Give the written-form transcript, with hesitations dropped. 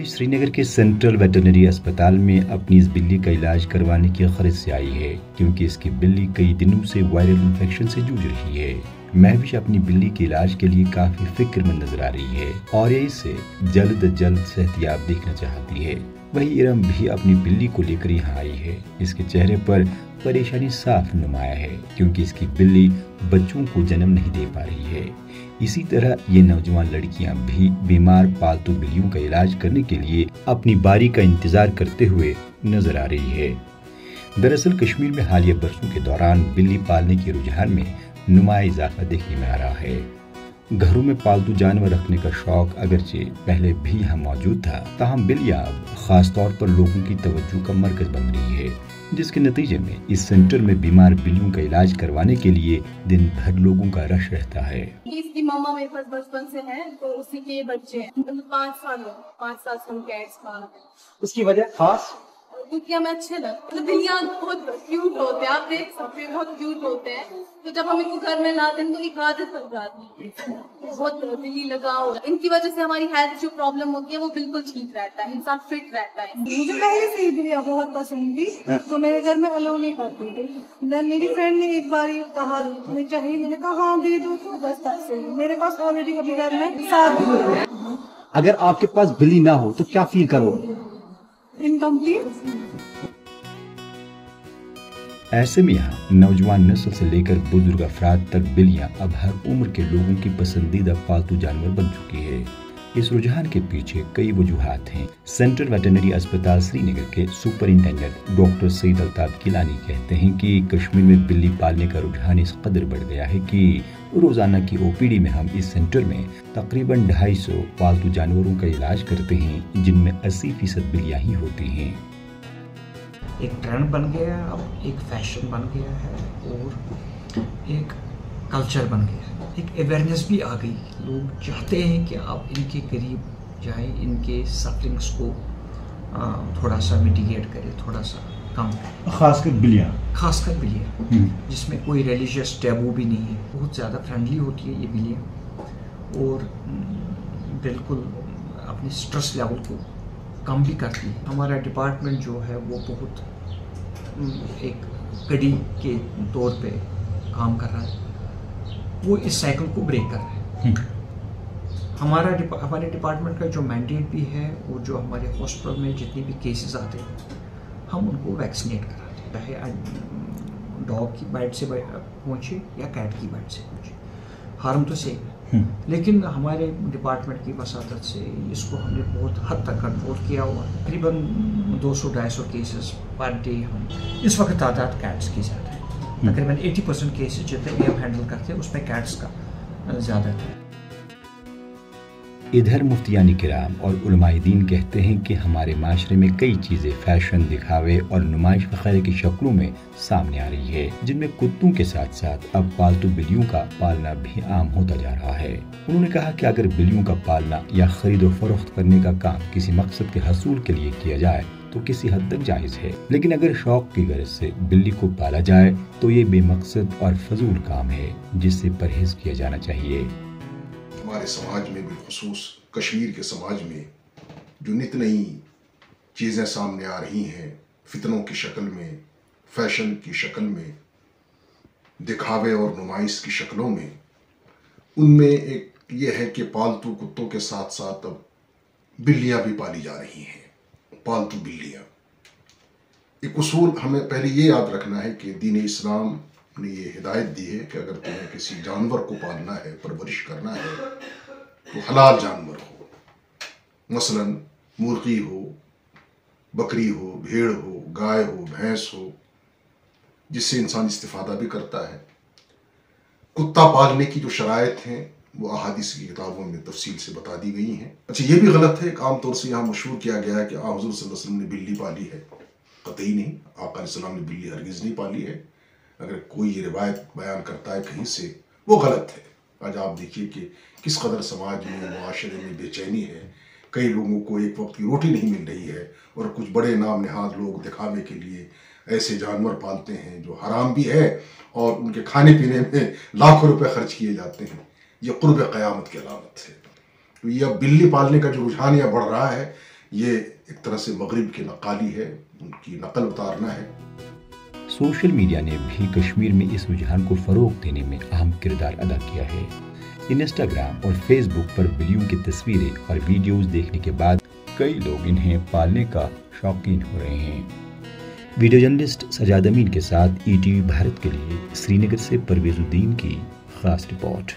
महवी श्री नगर के central veterinary अस्पताल में अपनी इस बिल्ली का इलाज करवाने की ख्वाहिश से आई है, क्योंकि इसकी बिल्ली कई दिनों से वायरल इन्फेक्शन से जूझ रही है। महविश अपनी बिल्ली के इलाज के लिए काफी फिक्रमंद नजर आ रही है और ये इसे जल्द सेहतयाब देखना चाहती है। वही इरम भी अपनी बिल्ली को लेकर यहाँ आई है। इसके चेहरे पर परेशानी साफ नुमाया है, क्योंकि इसकी बिल्ली बच्चों को जन्म नहीं दे पा रही है। इसी तरह ये नौजवान लड़कियां भी बीमार पालतू बिल्लियों का इलाज करने के लिए अपनी बारी का इंतजार करते हुए नजर आ रही है। दरअसल कश्मीर में हालिया बरसों के दौरान बिल्ली पालने के रुझान में नुमाया इजाफा देखने में आ रहा है। घरों में पालतू जानवर रखने का शौक अगरचे पहले भी यहाँ मौजूद था, ताहम बिल्लियां अब खास तौर पर लोगों की तवज्जो का मरकज बन रही है, जिसके नतीजे में इस सेंटर में बीमार बिल्लियों का इलाज करवाने के लिए दिन भर लोगों का रश रहता है। इसकी मम्मा मेरे पास बचपन से है, तो उसी के बच्चे हैं। 5 साल से हम कैट्स पाल रहे हैं। उसकी वजह खास क्योंकि हमें अच्छे लगते हैं। बिल्लियाँ बहुत क्यूट होते हैं, आप देख सकते हैं, बहुत क्यूट होते हैं। तो जब हम इनको घर में लाते हैं तो एक आदत बन जाती है, बहुत बिल्ली लगाओ। इनकी वजह से हमारी हेल्थ जो प्रॉब्लम होती है वो बिल्कुल ठीक रहता है, इंसान फिट रहता है। मुझे पहले से ही बिल्लियाँ बहुत पसंद थी, तो मेरे घर में अलाउ नहीं करती थी। मेरी फ्रेंड ने एक बार कहा मुझे चाहिए, मैंने कहा हाँ दे दो, तो बस तब से मेरे पास ऑलरेडी अभी घर में 7 बिल्ली है। अगर आपके पास बिल्ली ना हो तो क्या फील करोगे? इनकम्प्लीट। ऐसे में यहाँ नौजवान नस्ल से लेकर बुजुर्ग अफराद तक बिल्लियाँ अब हर उम्र के लोगों की पसंदीदा पालतू जानवर बन चुकी है। इस रुझान के पीछे कई वजूहात हैं। सेंट्रल वेटरनरी अस्पताल श्रीनगर के सुपरिंटेंडेंट डॉक्टर सईद अल्ताफ गिलानी कहते हैं कि कश्मीर में बिल्ली पालने का रुझान इस कदर बढ़ गया है कि रोजाना की ओपीडी में हम इस सेंटर में तकरीबन 250 पालतू जानवरों का इलाज करते हैं, जिनमें 80% बिल्लियाँ ही होती हैं। एक ट्रेंड बन गया है, अब एक फैशन बन गया है और एक कल्चर बन गया है, एक अवेयरनेस भी आ गई। लोग चाहते हैं कि आप इनके करीब जाएं, इनके सफरिंग्स को थोड़ा सा मिटिगेट करें, थोड़ा सा कम करें। खासकर बिल्लियाँ जिसमें कोई रिलीजियस टैबू भी नहीं है। बहुत ज़्यादा फ्रेंडली होती है ये बिल्लियाँ और बिल्कुल अपने स्ट्रेस लेवल को कम भी करती है। हमारा डिपार्टमेंट जो है वो बहुत एक कड़ी के तौर पे काम कर रहा है, वो इस साइकिल को ब्रेक कर रहा है। हमारे डिपार्टमेंट का जो मैंडेट भी है, वो जो हमारे हॉस्पिटल में जितने भी केसेस आते हैं हम उनको वैक्सीनेट कराते हैं, चाहे डॉग की बाइट से पहुँचे या कैट की बाइट से पहुँचे, हार्म तो सेम है। लेकिन हमारे डिपार्टमेंट की वसादत से इसको हमने बहुत हद तक कंट्रोल किया हुआ है। तकरीबन 200-250 केसेस पर डे हम इस वक्त तादाद कैट्स की ज़्यादा है। तकरीबन 80% केसेस जितने भी हम हैंडल करते हैं उसमें कैट्स का ज़्यादा है। इधर मुफ्तियानी किराम और उलमाए दीन कहते हैं कि हमारे माशरे में कई चीजें फैशन, दिखावे और नुमाइश वगैरह की शक्लों में सामने आ रही है, जिनमें कुत्तों के साथ साथ अब पालतू बिल्लियों का पालना भी आम होता जा रहा है। उन्होंने कहा कि अगर बिल्लियों का पालना या खरीदो फरोख्त करने का काम किसी मकसद के हसूल के लिए किया जाए तो किसी हद तक जायज है, लेकिन अगर शौक की गर्ज से बिल्ली को पाला जाए तो ये बेमकसद और फजूल काम है, जिससे परहेज किया जाना चाहिए। हमारे समाज में, बिलखुसूस कश्मीर के समाज में जो नित नई चीज़ें सामने आ रही हैं, फितनों की शक्ल में, फैशन की शक्ल में, दिखावे और नुमाइश की शक्लों में, उनमें एक ये है कि पालतू कुत्तों के साथ साथ अब बिल्लियाँ भी पाली जा रही हैं, पालतू बिल्लियाँ। एक उसूल हमें पहले ये याद रखना है कि दीन इस्लाम ने ये हिदायत दी है कि अगर तुम्हें किसी जानवर को पालना है, परवरिश करना है, तो हलाल जानवर हो, मसलन मुर्गी हो, बकरी हो, भेड़ हो, गाय हो, भैंस हो, जिससे इंसान इस्तिफादा भी करता है। कुत्ता पालने की जो शराइत हैं वो अहादीस की किताबों में तफसील से बता दी गई हैं। अच्छा, ये भी गलत है, आम तौर से यहाँ मशहूर किया गया है कि हुज़ूर सल्लल्लाहु अलैहि वसल्लम ने बिल्ली पाली है। कतई नहीं, आका अलैहिस्सलाम ने बिल्ली हरगिज़ नहीं पाली है। अगर कोई ये रिवायत बयान करता है कहीं से, वो गलत है। आज आप देखिए कि किस कदर समाज में, मुआशरे में बेचैनी है। कई लोगों को एक वक्त की रोटी नहीं मिल रही है और कुछ बड़े नाम नहाद लोग दिखावे के लिए ऐसे जानवर पालते हैं जो हराम भी है और उनके खाने पीने में लाखों रुपए खर्च किए जाते हैं। ये कुर्ब क़यामत की अलामत है। तो ये अब बिल्ली पालने का जो रुझान यह बढ़ रहा है, ये एक तरह से मगरिब की नक्काली है, उनकी नकल उतारना है। सोशल मीडिया ने भी कश्मीर में इस रुझान को फ़रोग देने में अहम किरदार अदा किया है। इंस्टाग्राम और फेसबुक पर बिल्लियों की तस्वीरें और वीडियोस देखने के बाद कई लोग इन्हें पालने का शौकीन हो रहे हैं। वीडियो जर्नलिस्ट सजाद अमीन के साथ ETV भारत के लिए श्रीनगर से परवेज़ुद्दीन की खास रिपोर्ट।